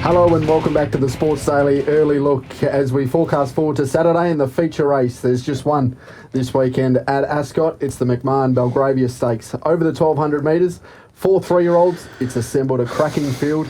Hello and welcome back to the Sports Daily Early Look as we forecast forward to Saturday in the feature race. There's just one this weekend at Ascot. It's the McMahon Belgravia Stakes. Over the 1,200 metres, 4 3-year-olds. It's assembled a cracking field.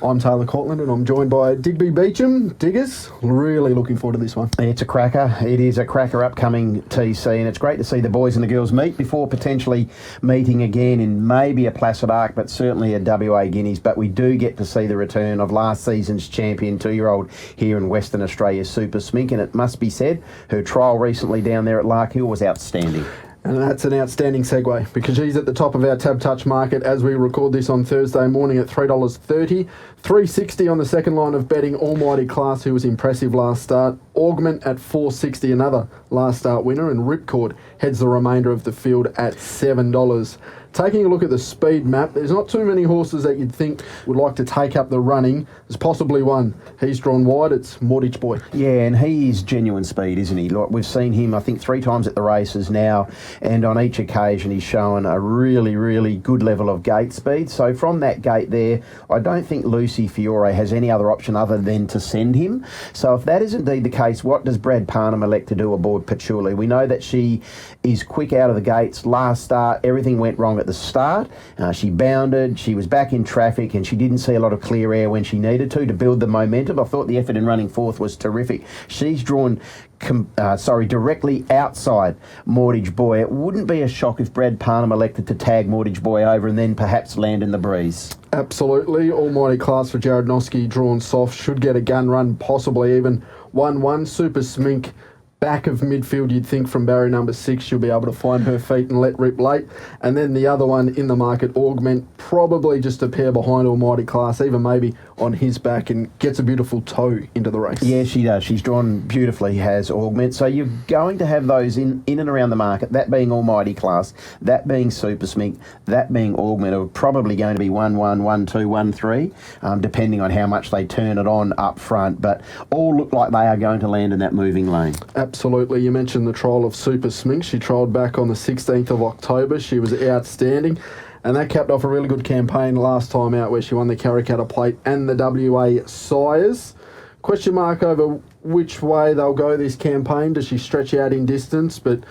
I'm Taylor Courtland and I'm joined by Digby Beacham. Diggers, really looking forward to this one. It's a cracker. It is a cracker upcoming TC, and it's great to see the boys and the girls meet before potentially meeting again in maybe a Placid Arc, but certainly a WA Guineas. But we do get to see the return of last season's champion 2-year-old here in Western Australia, Super Smink, and it must be said, her trial recently down there at Lark Hill was outstanding. And that's an outstanding segue because she's at the top of our Tab Touch market as we record this on Thursday morning at $3.30. $3.60 on the second line of betting. Almighty Class, who was impressive last start. Augment at $4.60, another last start winner. And Ripcord heads the remainder of the field at $7. Taking a look at the speed map, there's not too many horses that you'd think would like to take up the running. There's possibly one. He's drawn wide. It's Mortgage Boy. Yeah, and he is genuine speed, isn't he? Like, we've seen him, I think, 3 times at the races now, and on each occasion he's shown a really, really good level of gate speed. So from that gate there, I don't think Lucy Fiore has any other option other than to send him. So if that is indeed the case, what does Brad Parnham elect to do aboard Patchouli? We know that she is quick out of the gates. Last start, everything went wrong at the start. She bounded, she was back in traffic, and she didn't see a lot of clear air when she needed to build the momentum. I thought the effort in running fourth was terrific. She's drawn directly outside Mortgage Boy. It wouldn't be a shock if Brad Parnham elected to tag Mortgage Boy over and then perhaps land in the breeze. Absolutely. Almighty Class for Jared Noski, drawn soft, should get a gun run, possibly even 1-1. Super Smink, back of midfield, you'd think from barrier number 6 she'll be able to find her feet and let rip late. And then the other one in the market, Augment, probably just a pair behind Almighty Class, even maybe on his back, and gets a beautiful toe into the race. Yeah, she does. She's drawn beautifully, has Augment. So you're going to have those in and around the market, that being Almighty Class, that being Super Smink, that being Augment, are probably going to be 1-1, 1-2, 1-3, depending on how much they turn it on up front. But all look like they are going to land in that moving lane. Absolutely. You mentioned the trial of Super Smink. She trialled back on the 16th of October. She was outstanding. And that capped off a really good campaign last time out where she won the Karrakatta Plate and the WA Sires. Question mark over which way they'll go this campaign. Does she stretch out in distance? But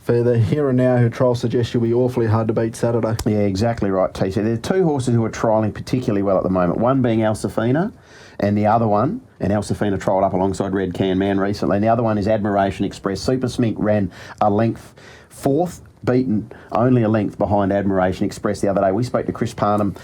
for the here and now, her trial suggests she'll be awfully hard to beat Saturday. Yeah, exactly right, TC. There are 2 horses who are trialling particularly well at the moment. One being Alsafina, and the other one, and Alsafina trialled up alongside Red Can Man recently, and the other one is Admiration Express. Super Smink ran a length 4th, beaten only a length behind Admiration Express the other day. We spoke to Chris Parnham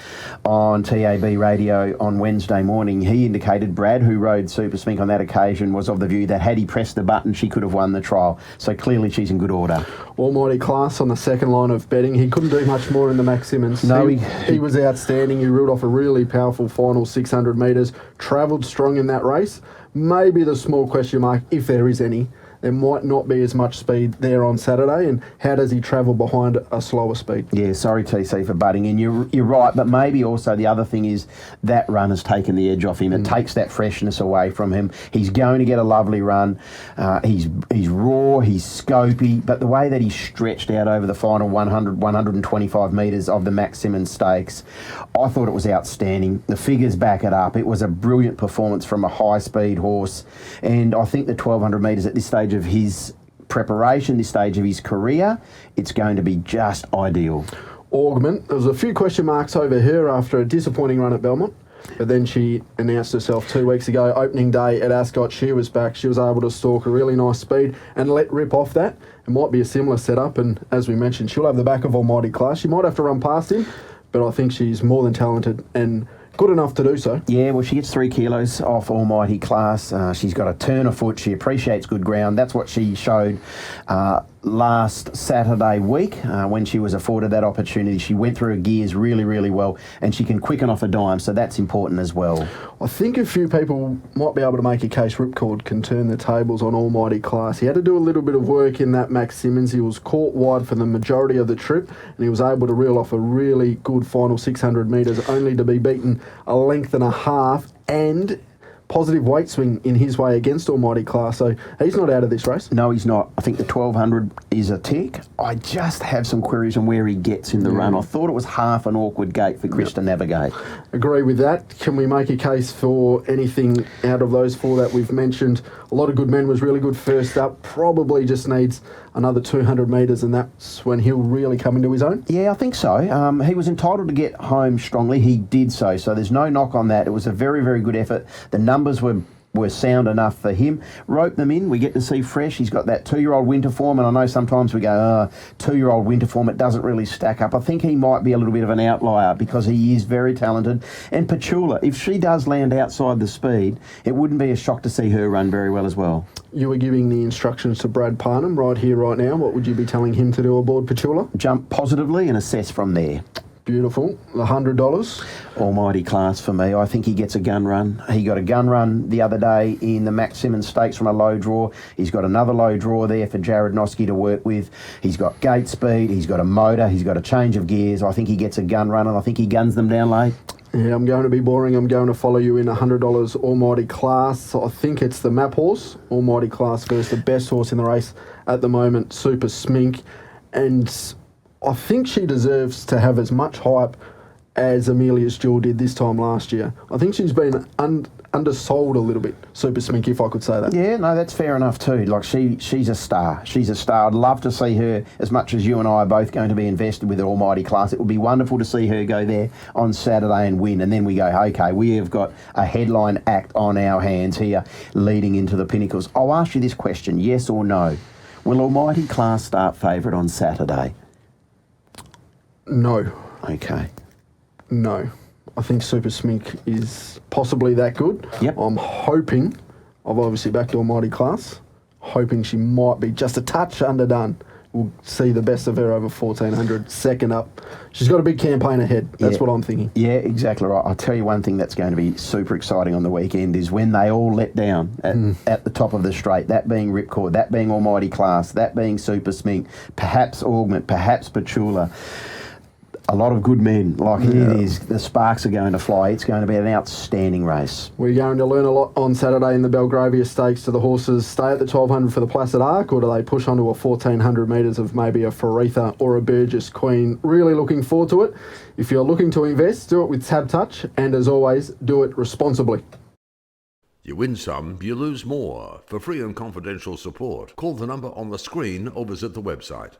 on TAB radio on Wednesday morning. He indicated Brad, who rode Super Smink on that occasion, was of the view that had he pressed the button, she could have won the trial. So clearly she's in good order. Almighty Class on the second line of betting. He couldn't do much more in the Max Simmons. No, he was outstanding. He ruled off a really powerful final 600 metres, travelled strong in that race. Maybe the small question mark, if there is any, there might not be as much speed there on Saturday, and how does he travel behind a slower speed? Yeah, sorry TC for butting in. You're right, but maybe also the other thing is that run has taken the edge off him. It takes that freshness away from him. He's going to get a lovely run. He's raw, he's scopy, but the way that he stretched out over the final 125 metres of the Max Simmons Stakes, I thought it was outstanding. The figures back it up. It was a brilliant performance from a high-speed horse, and I think the 1,200 metres at this stage of his preparation, this stage of his career, it's going to be just ideal. Augment, there was a few question marks over her after a disappointing run at Belmont, but then she announced herself 2 weeks ago, opening day at Ascot. She was back. She was able to stalk a really nice speed and let rip off that. It might be a similar setup, and as we mentioned, she'll have the back of Almighty Class. She might have to run past him, but I think she's more than talented and good enough to do so. Yeah, well, she gets 3 kilos off Almighty Class. She's got a turn of foot. She appreciates good ground. That's what she showed last Saturday week when she was afforded that opportunity. She went through her gears really, really well, and she can quicken off a dime, so that's important as well. I think a few people might be able to make a case Ripcord can turn the tables on Almighty Class. He had to do a little bit of work in that Max Simmons. He was caught wide for the majority of the trip, and he was able to reel off a really good final 600 metres, only to be beaten a length and a half, and positive weight swing in his way against Almighty Class, so he's not out of this race. No, he's not. I think the 1200 is a tick. I just have some queries on where he gets in the run. I thought it was half an awkward gate for Chris to navigate. Agree with that. Can we make a case for anything out of those four that we've mentioned? A lot of good men, was really good first up. Probably just needs another 200 metres, and that's when he'll really come into his own. Yeah, I think so. He was entitled to get home strongly. He did so there's no knock on that. It was a very, very good effort. The numbers were sound enough for him. Rope them in. We get to see Fresh. He's got that 2-year-old winter form, and I know sometimes we go, 2-year-old winter form, it doesn't really stack up. I think he might be a little bit of an outlier because he is very talented. And Petula, if she does land outside the speed, it wouldn't be a shock to see her run very well as well. You were giving the instructions to Brad Parnham right here, right now. What would you be telling him to do aboard Petula? Jump positively and assess from there. Beautiful. $100. Almighty Class for me. I think he gets a gun run. He got a gun run the other day in the Max Simmons Stakes from a low draw. He's got another low draw there for Jared Noski to work with. He's got gate speed. He's got a motor. He's got a change of gears. I think he gets a gun run, and I think he guns them down late. Yeah, I'm going to be boring. I'm going to follow you in $100 Almighty Class. I think it's the map horse, Almighty Class, versus the best horse in the race at the moment, Super Smink. And I think she deserves to have as much hype as Amelia's Jewel did this time last year. I think she's been undersold a little bit, Super Smink, if I could say that. Yeah, no, that's fair enough too. Like she's a star. She's a star. I'd love to see her, as much as you and I are both going to be invested with the Almighty Class. It would be wonderful to see her go there on Saturday and win. And then we go, okay, we have got a headline act on our hands here leading into the Pinnacles. I'll ask you this question, yes or no. Will Almighty Class start favourite on Saturday? No. Okay. No. I think Super Smink is possibly that good. Yep. I'm hoping, I've obviously backed Almighty Class, hoping she might be just a touch underdone. We'll see the best of her over 1400, second up. She's got a big campaign ahead. That's what I'm thinking. Yeah, exactly right. I'll tell you one thing that's going to be super exciting on the weekend is when they all let down at the top of the straight, that being Ripcord, that being Almighty Class, that being Super Smink, perhaps Augment, perhaps Petula. A lot of good men. It is. The sparks are going to fly. It's going to be an outstanding race. We're going to learn a lot on Saturday in the Belgravia Stakes. Do the horses stay at the 1200 for the Placid Arc, or do they push onto a 1400 metres of maybe a Faretha or a Burgess Queen? Really looking forward to it. If you're looking to invest, do it with Tab Touch, and as always, do it responsibly. You win some, you lose more. For free and confidential support, call the number on the screen or visit the website.